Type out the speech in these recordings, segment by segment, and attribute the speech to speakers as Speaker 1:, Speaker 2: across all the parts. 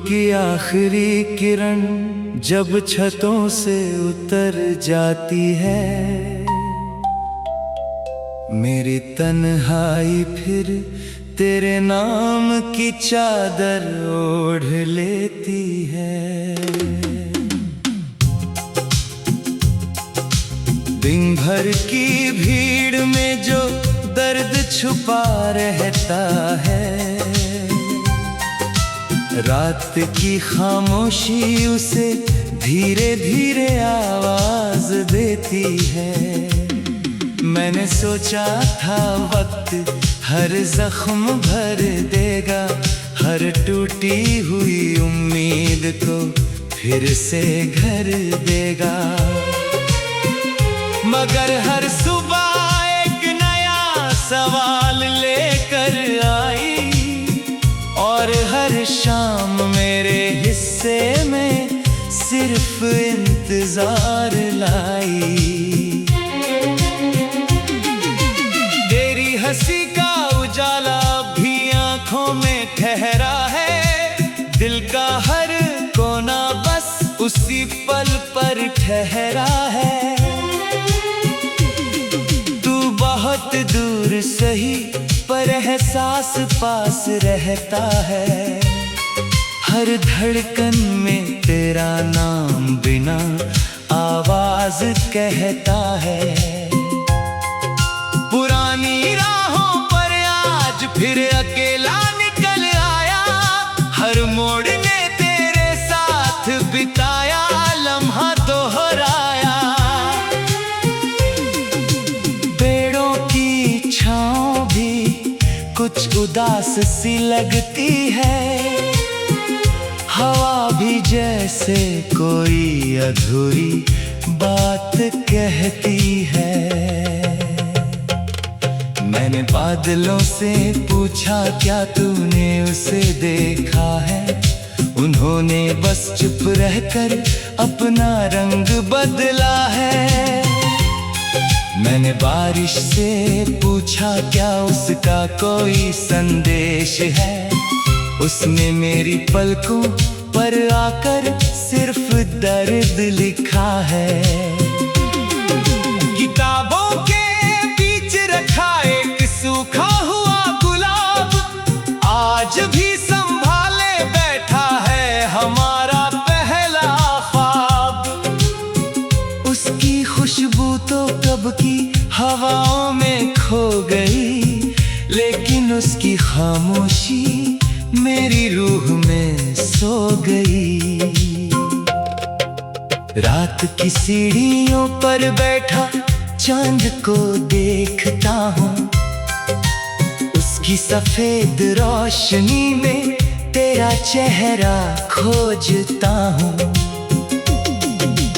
Speaker 1: की आखिरी किरण जब छतों से उतर जाती है, मेरी तन्हाई फिर तेरे नाम की चादर ओढ़ लेती है। दिन भर की भीड़ में जो दर्द छुपा रहता है, रात की खामोशी उसे धीरे धीरे आवाज देती है। मैंने सोचा था वक्त हर जख्म भर देगा, हर टूटी हुई उम्मीद को फिर से घर देगा। मगर हर सुबह एक नया सवाल लेकर आई, और हर शाम मेरे हिस्से में सिर्फ इंतजार लाई। तेरी हंसी का उजाला भी आंखों में ठहरा है, दिल का हर कोना बस उसी पल पर ठहरा है। तू बहुत दूर सही पर एहसास पास रहता है, हर धड़कन में तेरा नाम बिना आवाज कहता है। पुरानी राहों पर आज फिर अकेला निकल आया, हर मोड़ ने तेरे साथ बिताया, लम्हा दोहराया। पेड़ों की छांव भी कुछ उदास सी लगती है, हवा भी जैसे कोई अधूरी बात कहती है। मैंने बादलों से पूछा क्या तूने उसे देखा है, उन्होंने बस चुप रहकर अपना रंग बदला है। मैंने बारिश से पूछा क्या उसका कोई संदेश है, उसने मेरी पलकों पर आकर सिर्फ दर्द लिखा है। किताबों के बीच रखा एक सूखा हुआ गुलाब, आज भी संभाले बैठा है हमारा पहला ख्वाब। उसकी खुशबू तो कब की हवाओं में खो गई, लेकिन उसकी खामोशी मेरी रूह में सो गई। रात की सीढ़ियों पर बैठा चांद को देखता हूँ, उसकी सफेद रोशनी में तेरा चेहरा खोजता हूँ।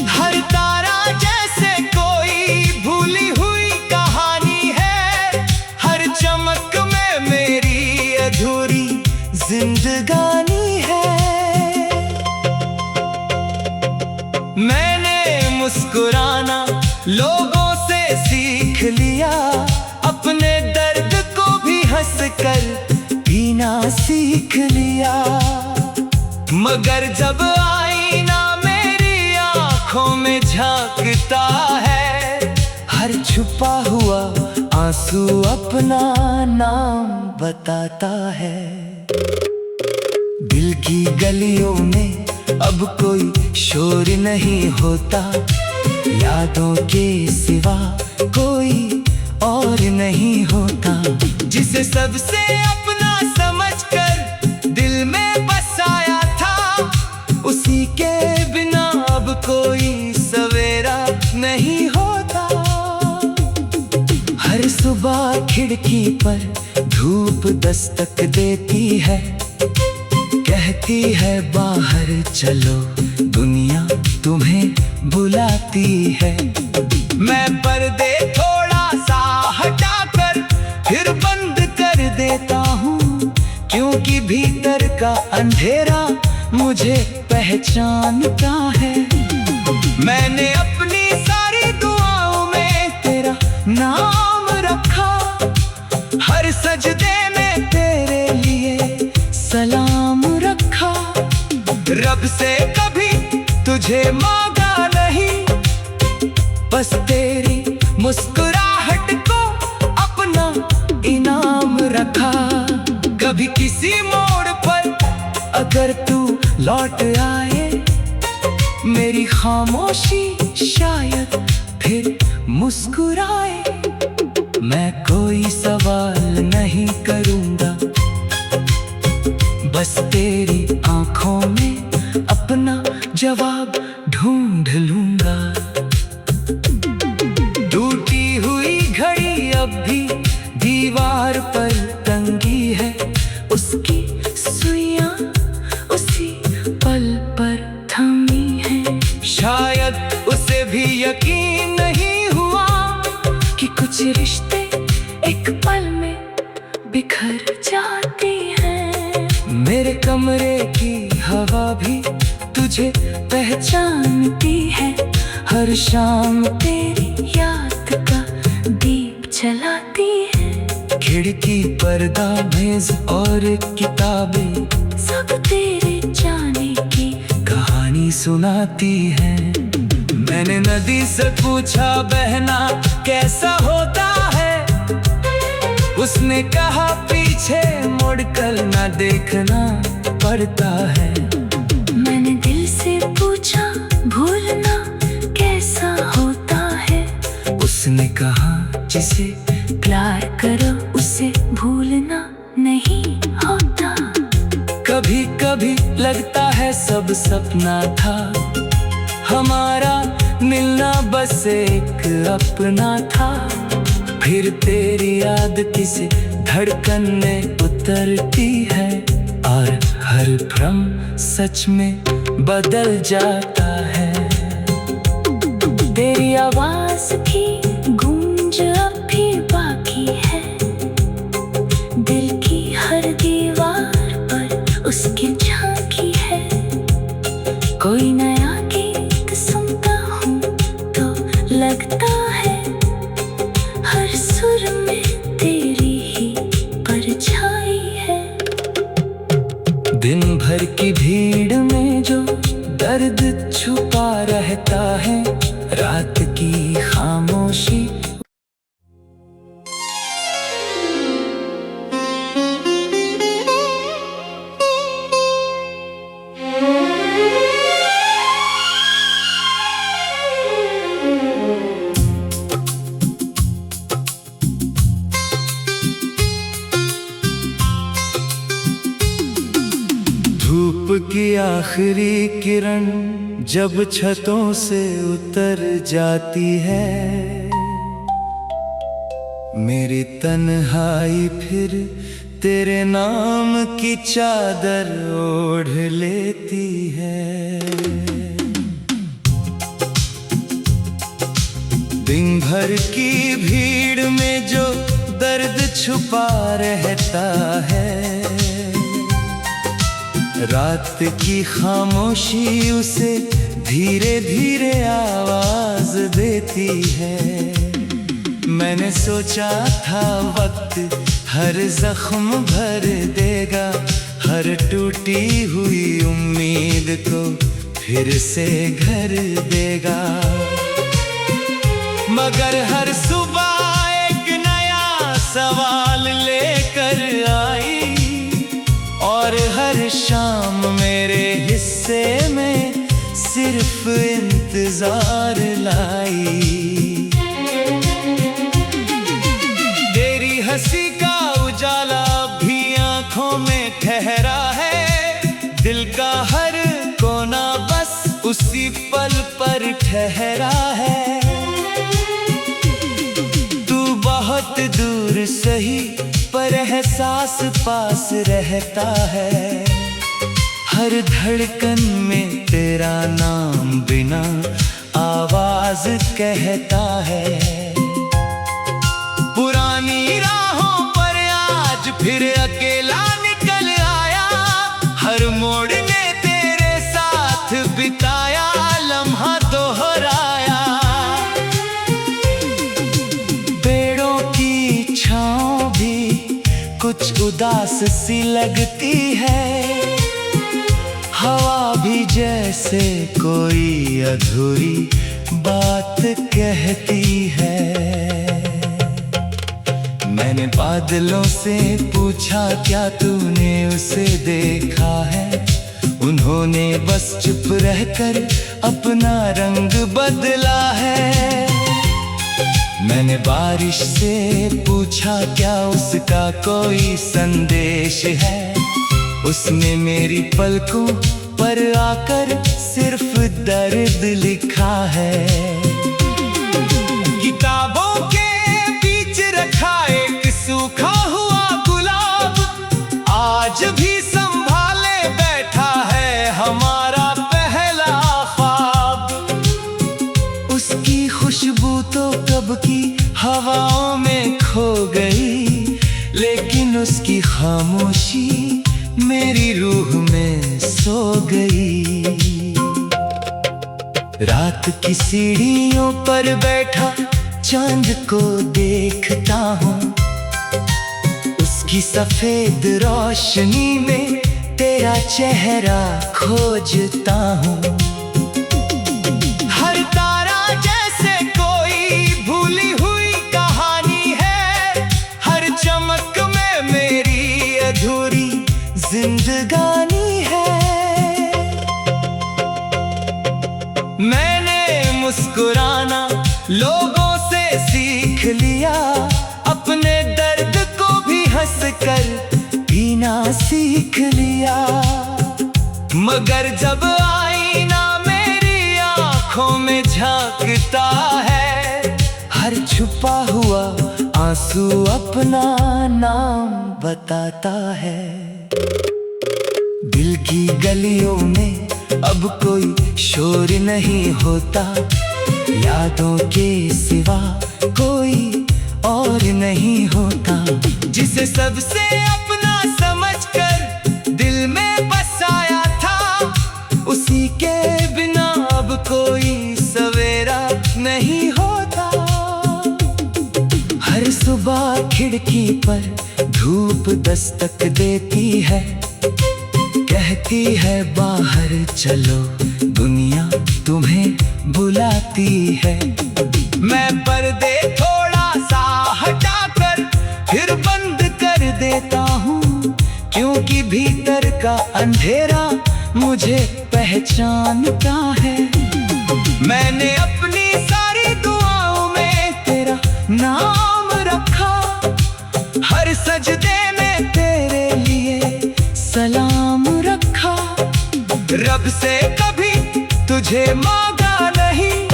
Speaker 1: हर तारा जैसे कोई भूली हुई कहानी है, हर चमक में मेरी अधूरी जिंदगानी है। मैंने मुस्कुराना लोगों से सीख लिया, अपने दर्द को भी हंसकर पीना सीख लिया। मगर जब आईना मेरी आंखों में झांकता है, हर छुपा हुआ आंसू अपना नाम बताता है। दिल की गलियों में अब कोई शोर नहीं होता, यादों के सिवा कोई और नहीं होता। जिसे सबसे अपना समझकर दिल में बसाया था, उसी के बिना अब कोई सवेरा नहीं होता। हर सुबह खिड़की पर धूप दस्तक देती है, कहती है बाहर चलो दुनिया तुम्हें बुलाती है। मैं पर्दे थोड़ा सा हटाकर फिर बंद कर देता हूँ, क्योंकि भीतर का अंधेरा मुझे पहचानता है। मैंने अपनी सारी दुआओं में तेरा नाम रखा, हर सजदे में तेरे लिए सलाम रखा। रब से कभी तुझे मांगा नहीं, बस तेरी मुस्कुराहट को अपना इनाम रखा। कभी किसी मोड़ पर अगर तू लौट आए, मेरी खामोशी शायद फिर मुस्कुराए। मैं कोई सवाल नहीं करूंगा, बस तेरी आंखों में अपना जवाब ढूंढ लूंगा। टूटी हुई घड़ी अब भी दीवार पर टंगी है, उसकी सुइयां उसी पल पर थमी है। शायद उसे भी यकीन नहीं हुआ कि कुछ रिश्ते एक पल में बिखर जाती हैं। मेरे कमरे की हवा भी तुझे पहचानती है, हर शाम तेरी याद का दीप जलाती है। खिड़की, पर्दा, मेज और किताबें सब तेरे जाने की कहानी सुनाती है। मैंने नदी से पूछा बहना कैसा होता है, उसने कहा पीछे मुड़कर ना देखना पड़ता है।
Speaker 2: मैंने दिल से पूछा भूलना कैसा होता है,
Speaker 1: उसने कहा जिसे
Speaker 2: प्यार करो उसे भूलना नहीं होता।
Speaker 1: कभी कभी लगता है सब सपना था, हमारा मिलना बस एक अपना था। फिर तेरी याद किसी धड़कन में उतरती है, और हर भ्रम सच में बदल जाता है।
Speaker 2: तेरी आवाज की गूंज अब भी बाकी है, दिल की हर दीवार पर उसकी झांकी है। कोई नया गीत सुनता हूँ तो लगता है हर सुर में तेरी ही परछाई है।
Speaker 1: दिन भर की भीड़ में जो दर्द छुपा रहता है, रात की खामोशी धूप की आखिरी किरण जब छतों से उतर जाती है, मेरी तन्हाई फिर तेरे नाम की चादर ओढ़ लेती है। दिन भर की भीड़ में जो दर्द छुपा रहता है, रात की खामोशी उसे धीरे धीरे आवाज देती है। मैंने सोचा था वक्त हर जख्म भर देगा, हर टूटी हुई उम्मीद को फिर से घर देगा। मगर हर सुबह एक नया सवाल लेकर आई, और हर शाम मेरे हिस्से में सिर्फ इंतजार लाई। तेरी हंसी का उजाला भी आंखों में ठहरा है, दिल का हर कोना बस उसी पल पर ठहरा है। तू बहुत दूर सही पर एहसास पास रहता है, हर धड़कन में तेरा नाम बिना आवाज कहता है। पुरानी राहों पर आज फिर अकेला निकल आया, हर मोड़ ने तेरे साथ बिताया, लम्हा दोहराया। पेड़ों की छांव भी कुछ उदास सी लगती है, हवा भी जैसे कोई अधूरी बात कहती है। मैंने बादलों से पूछा क्या तूने उसे देखा है, उन्होंने बस चुप रहकर अपना रंग बदला है। मैंने बारिश से पूछा क्या उसका कोई संदेश है, उसने मेरी पलकों पर आकर सिर्फ दर्द लिखा है। किताबों के बीच रखा एक सूखा हुआ गुलाब आज भी संभाले बैठा है हमारा पहला ख्वाब। उसकी खुशबू तो कब की हवाओं में खो गई, लेकिन उसकी खामोशी मेरी रूह में सो गई। रात की सीढ़ियों पर बैठा चांद को देखता हूँ, उसकी सफेद रोशनी में तेरा चेहरा खोजता हूँ। हर तारा जैसे कोई भूली हुई कहानी है, हर चमक में मेरी अधूरी जिंदगानी है। मैंने मुस्कुराना लोगों से सीख लिया, अपने दर्द को भी हंसकर पीना सीख लिया। मगर जब आईना मेरी आंखों में झांकता है, हर छुपा हुआ आंसू अपना नाम बताता है। दिल की गलियों में अब कोई शोर नहीं होता, यादों के सिवा कोई और नहीं होता। जिसे सबसे अपना समझकर दिल में बसाया था, उसी के बिना अब कोई सवेरा नहीं होता। हर सुबह खिड़की पर धूप दस्तक देती है, कहती है बाहर चलो दुनिया तुम्हें बुलाती है। मैं पर्दे थोड़ा सा हटाकर फिर बंद कर देता हूँ, क्योंकि भीतर का अंधेरा मुझे पहचानता है। मैंने अपनी सारी दुआओं में तेरा नाम रखा, हर सजदे में तेरे लिए सलाम रखा। रब से कभी तुझे मांगा नहीं,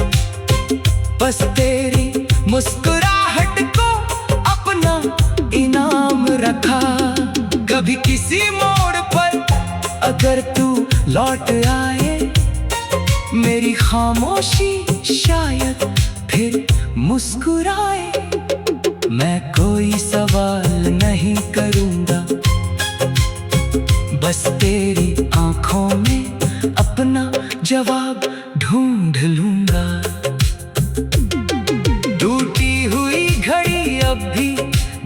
Speaker 1: बस तेरी मुस्कुराहट को अपना इनाम रखा। कभी किसी मोड़ पर अगर तू लौट आए, मेरी खामोशी शायद फिर मुस्कुराए। मैं कोई सवाल नहीं करूँगा, बस तेरी आंखों में अपना जवाब ढूंढ लूंगा। टूटी हुई घड़ी अब भी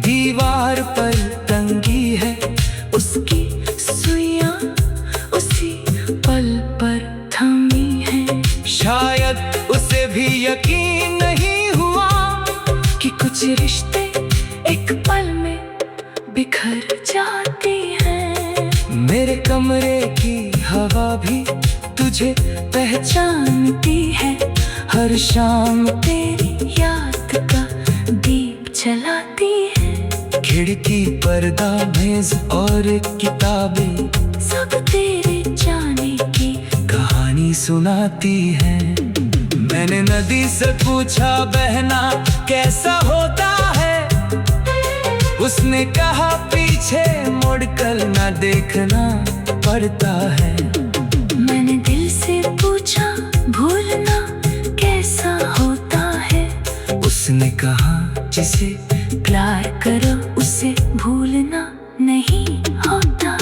Speaker 1: दीवार पर टंगी है, उसकी सुइयां उसी पल पर थमी है। शायद उसे भी यकीन नहीं हुआ कि कुछ रिश्ते एक पल में बिखर जाती हैं। मेरे कमरे की हवा भी तुझे पहचानती है, हर शाम तेरी याद का दीप जलाती है। खिड़की पर्दा मेज और किताबें सब तेरे जाने की कहानी सुनाती है। मैंने नदी से पूछा बहना कैसा होता है, उसने कहा पीछे मुड़कर ना देखना पड़ता है।
Speaker 2: मैंने दिल से पूछा भूलना कैसा होता है,
Speaker 1: उसने कहा जिसे
Speaker 2: प्यार करो उसे भूलना नहीं होता।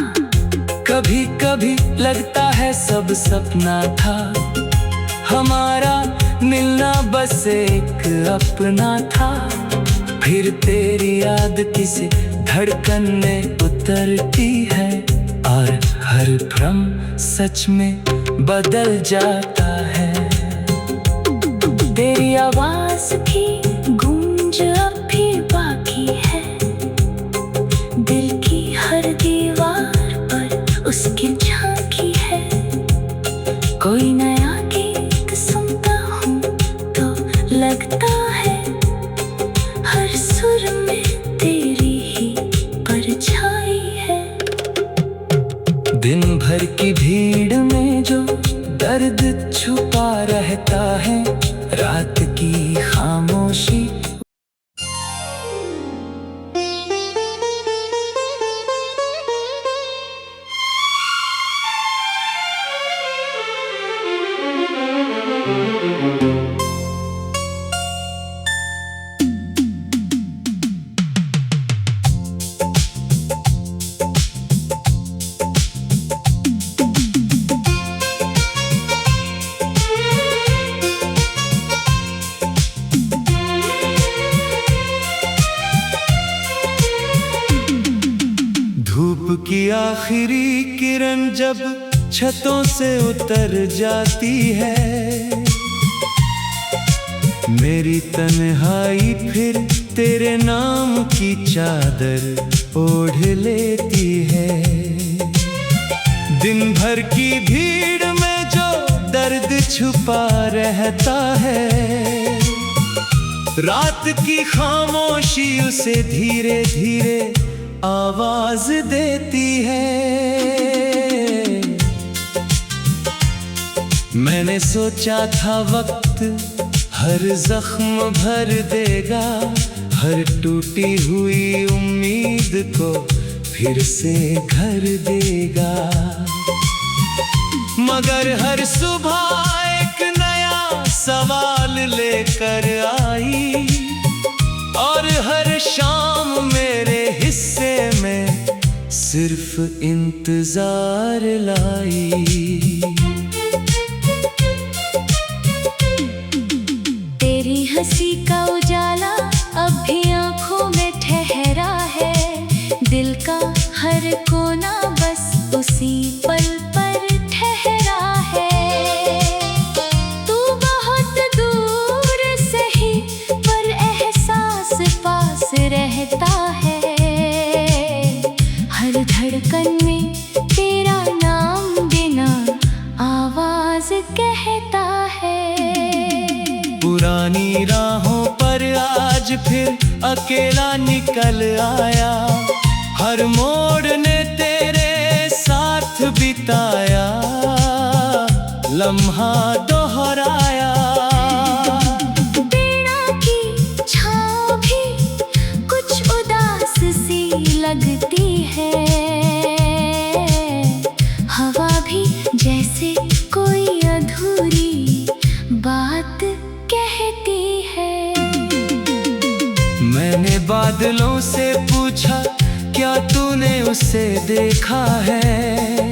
Speaker 1: कभी कभी लगता है सब सपना था, हमारा मिलना बस एक अपना था। फिर तेरी याद किसी धड़कन में उतरती है, और हर भ्रम सच में बदल जाता है।
Speaker 2: तेरी आवाज की गूंज अब भी बाकी है, दिल की हर दीवार पर उसकी झांकी है। कोई नया गीत सुनता हूँ तो लगता है हर सुर में तेरी ही परछाई है।
Speaker 1: दिन भर की भीड़ में जो दर्द छुपा रहता है, रात की खामोशी। धूप की आखिरी किरण जब छतों से उतर जाती है, मेरी तन्हाई फिर तेरे नाम की चादर ओढ़ लेती है। दिन भर की भीड़ में जो दर्द छुपा रहता है, रात की खामोशी उसे धीरे धीरे आवाज देती है। मैंने सोचा था वक्त हर जख्म भर देगा, हर टूटी हुई उम्मीद को फिर से घर देगा। मगर हर सुबह एक नया सवाल लेकर आई, और हर शाम मेरे हिस्से में सिर्फ इंतजार लाई।
Speaker 2: तेरी हंसी का उजाला अब भी आँखों में ठहरा है, दिल का हर कोना बस उसी पल पर ठहरा है। तू बहुत दूर से ही पर एहसास पास रहता है, हर धड़कन में तेरा नाम बिना आवाज कहता है।
Speaker 1: पुरानी राहों पर आज फिर अकेला निकल आया, हर मोड़ ने तेरे साथ बिताया, लम्हा दोहराया।
Speaker 2: पेड़ों की छाँव भी कुछ उदास सी लगती है, हवा भी जैसे कोई अधूरी बात कहती है।
Speaker 1: मैंने बादलों से पूछा क्या तूने उसे देखा है,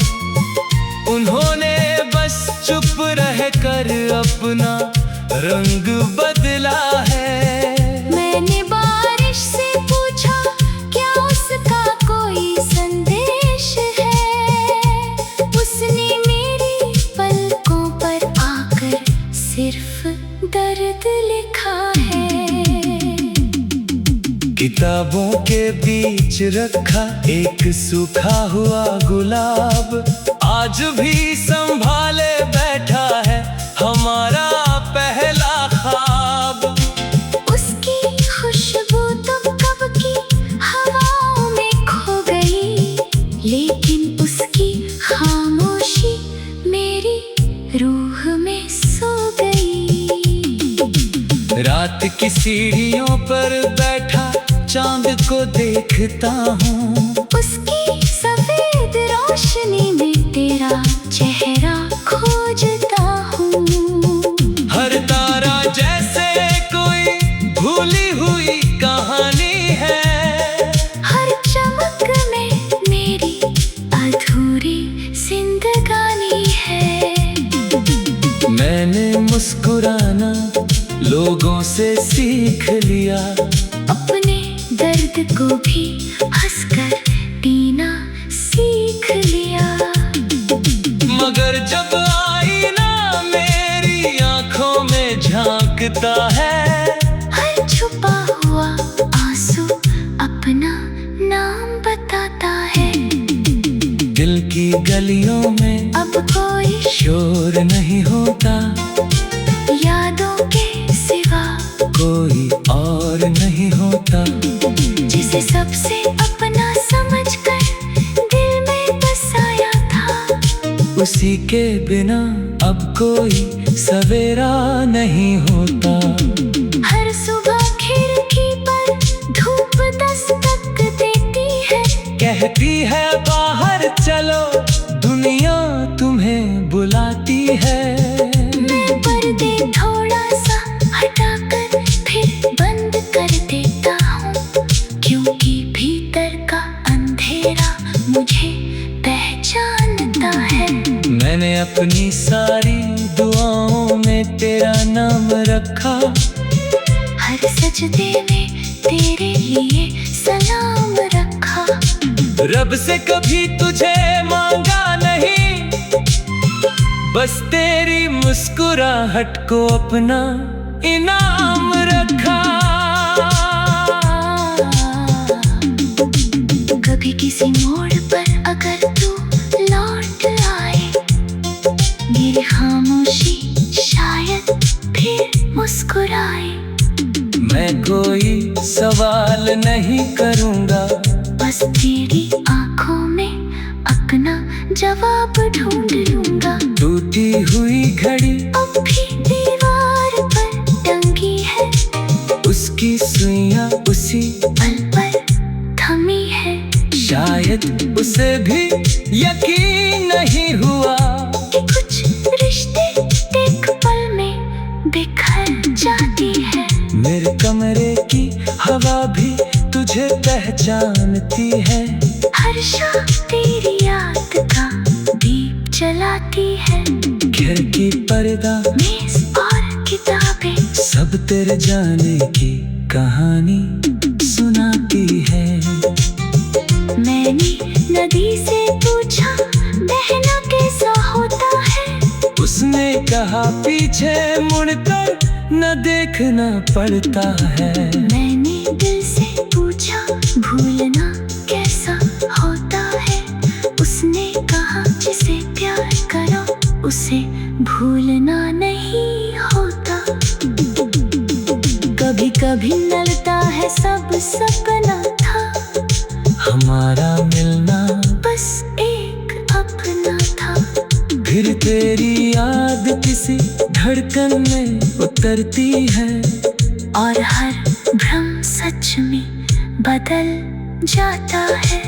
Speaker 1: उन्होंने बस चुप रहकर अपना रंग बदला है।
Speaker 2: मैंने बारिश से पूछा क्या उसका कोई संदेश है, उसने मेरी पलकों पर आकर सिर्फ दर्द लिखा है।
Speaker 1: किताबों के बीच रखा एक सूखा हुआ गुलाब, आज भी संभाले बैठा है हमारा पहला ख्वाब।
Speaker 2: उसकी खुशबू तो कब की हवाओं में खो गई, लेकिन उसकी खामोशी मेरी रूह में सो गई।
Speaker 1: रात की सीढ़ियों पर बैठा चांद को देखता हूँ,
Speaker 2: उसकी सफेद रोशनी में तेरा चेहरा खोजता हूँ।
Speaker 1: हर तारा जैसे कोई भूली हुई कहानी है,
Speaker 2: हर चमक में मेरी अधूरी जिंदगानी है।
Speaker 1: मैंने मुस्कुराना लोगों से सीख लिया,
Speaker 2: अपने दर्द को भी हंसकर पीना सीख लिया।
Speaker 1: मगर जब आई लगता है।
Speaker 2: हर छुपा हुआ आंसू अपना नाम बताता है।
Speaker 1: दिल की गलियों में
Speaker 2: अब कोई
Speaker 1: शोर नहीं होता,
Speaker 2: यादों के सिवा
Speaker 1: कोई और नहीं होता।
Speaker 2: जिसे सबसे अपना समझकर दिल में बसाया था,
Speaker 1: उसी के बिना अब कोई सवेरा नहीं होता।
Speaker 2: हर सुबह खिड़की पर धूप दस्तक देती है,
Speaker 1: कहती है बाहर चलो, दुनिया तुम्हें बुलाती है।
Speaker 2: मैं पर्दे थोड़ा सा हटाकर फिर बंद कर देता हूँ, क्योंकि भीतर का अंधेरा मुझे पहचानता है।
Speaker 1: मैंने अपनी सारी दुआओं में तेरा नाम रखा,
Speaker 2: हर सजदे में तेरे लिए सलाम रखा।
Speaker 1: रब से कभी तुझे मांगा नहीं, बस तेरी मुस्कुराहट को अपना इनाम रखा।
Speaker 2: कभी किसी मोड़ पर अगर तू लौट आए, मेरी खामोशी शायद फिर मुस्कुराए।
Speaker 1: मैं कोई सवाल नहीं करूँगा,
Speaker 2: बस तेरी आंखों में अपना जवाब ढूंढ लूंगा।
Speaker 1: टूटी हुई घड़ी
Speaker 2: अब भी दीवार पर टंगी है,
Speaker 1: उसकी सुइयां उसी
Speaker 2: पल पर थमी है।
Speaker 1: शायद उसे भी यकीन नहीं हुआ
Speaker 2: कि कुछ रिश्ते एक पल में बिखर जाती है।
Speaker 1: मेरे कमरे की हवा भी तुझे पहचानती है।
Speaker 2: हर शाम तेरी याद का दीप जलाती है।
Speaker 1: खिड़की पर्दा
Speaker 2: मेज और किताबें
Speaker 1: सब तेरे जाने की कहानी सुनाती है।
Speaker 2: मैंने नदी से पूछा बहना कैसा होता है,
Speaker 1: उसने कहा पीछे मुड़कर न देखना पड़ता है।
Speaker 2: मैंने दिल से पूछा भूलना कैसा होता है, उसने कहा जिसे प्यार करो उसे भूलना नहीं होता। कभी कभी लगता है सब सपना था,
Speaker 1: हमारा मिलना
Speaker 2: बस एक अपना था।
Speaker 1: फिर तेरी याद किसी धड़कन में उतरती है,
Speaker 2: और हर भ्रम सच में बदल जाता है।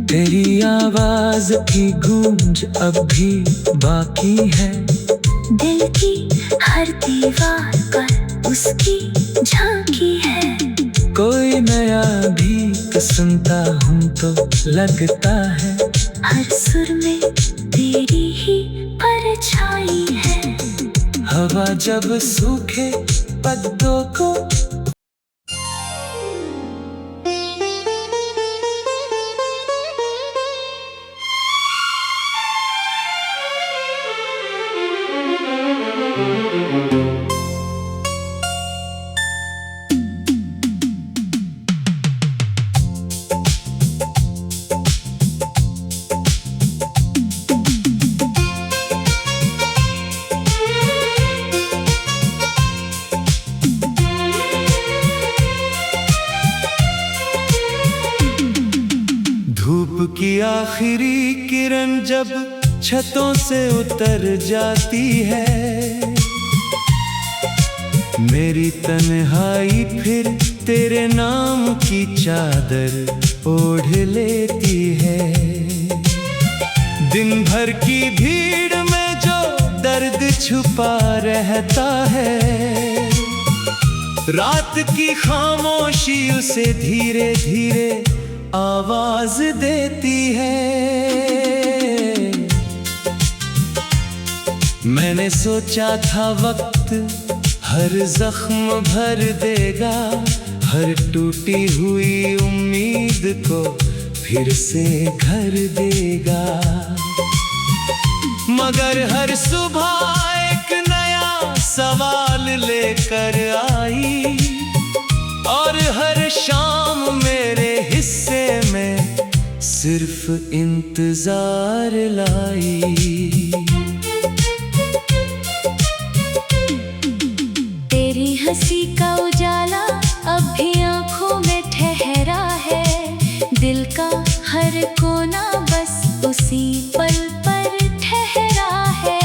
Speaker 1: तेरी आवाज की गूंज अब भी बाकी है।
Speaker 2: दिल की हर दीवार पर उसकी झांकी है।
Speaker 1: कोई नया भी तो सुनता हूँ तो लगता है,
Speaker 2: हर सुर में तेरी ही परछाई है।
Speaker 1: हवा जब सूखे पत्तों को धूप की आखिरी किरण जब छतों से उतर जाती है, मेरी तन्हाई फिर तेरे नाम की चादर ओढ़ लेती है। दिन भर की भीड़ में जो दर्द छुपा रहता है, रात की खामोशी उसे धीरे धीरे आवाज देती है। मैंने सोचा था वक्त हर जख्म भर देगा, हर टूटी हुई उम्मीद को फिर से घर देगा। मगर हर सुबह एक नया सवाल लेकर आई, और हर शाम मेरे हिस्से में सिर्फ इंतजार लाई।
Speaker 2: तेरी हंसी का उजाला अब भी आँखों में ठहरा है, दिल का हर कोना बस उसी पल पर ठहरा है।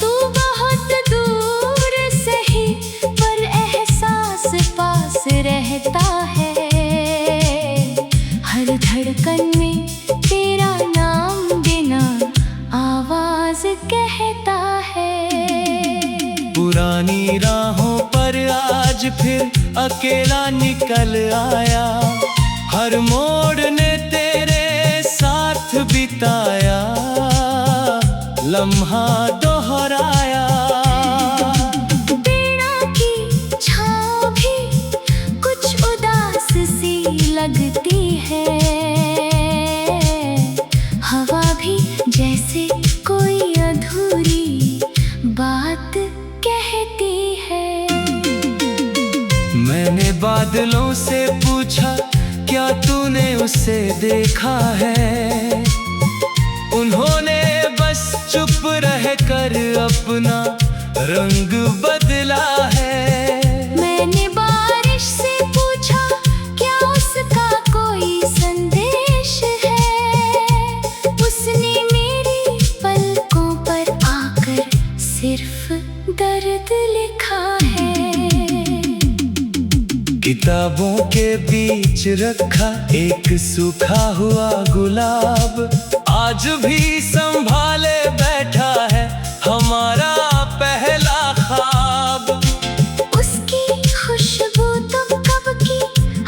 Speaker 2: तू बहुत दूर से ही पर एहसास पास रहता है, हर धड़कन में तेरा नाम बिना आवाज कहता है।
Speaker 1: पुरानी राहों पर आज फिर अकेला निकल आया, हर मोड़ ने तेरे साथ बिताया, लम्हा दोहराया।
Speaker 2: पीड़ा की छाँव भी कुछ उदास सी लगती है, हवा भी जैसे कोई अधूरी बात कहती है।
Speaker 1: मैंने बादलों से पूछा, क्या तूने उसे देखा है? उन्होंने बस चुप रहकर अपना रंग बदला है।
Speaker 2: मैंने बारिश से पूछा, क्या उसका कोई संदेश है? उसने मेरी पलकों पर आकर सिर्फ दर्द लिखा है।
Speaker 1: किताबों के बीच रखा एक सूखा हुआ गुलाब, आज भी संभाले बैठा है हमारा पहला ख्वाब।
Speaker 2: उसकी खुशबू तो कब की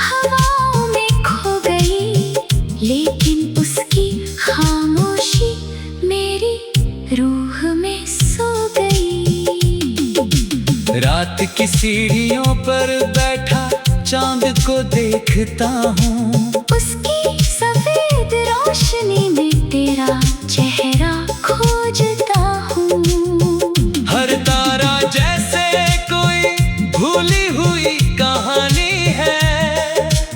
Speaker 2: हवाओं में खो गई, लेकिन उसकी खामोशी मेरी रूह में सो गई।
Speaker 1: रात की सीढ़ियों पर बैठा चांद को देखता हूँ,
Speaker 2: उसकी सफेद रोशनी में तेरा चेहरा खोजता हूँ।
Speaker 1: हर तारा जैसे कोई भूली हुई कहानी है,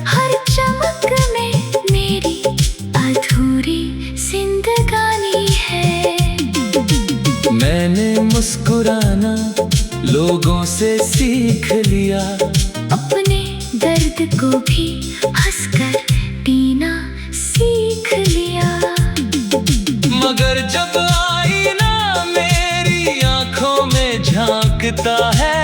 Speaker 2: हर चमक में मेरी अधूरी जिंदगानी है।
Speaker 1: मैंने मुस्कुराना लोगों से सीख लिया,
Speaker 2: अपने दर्द को भी हंसकर पीना सीख लिया।
Speaker 1: मगर जब आईना मेरी आंखों में झांकता है,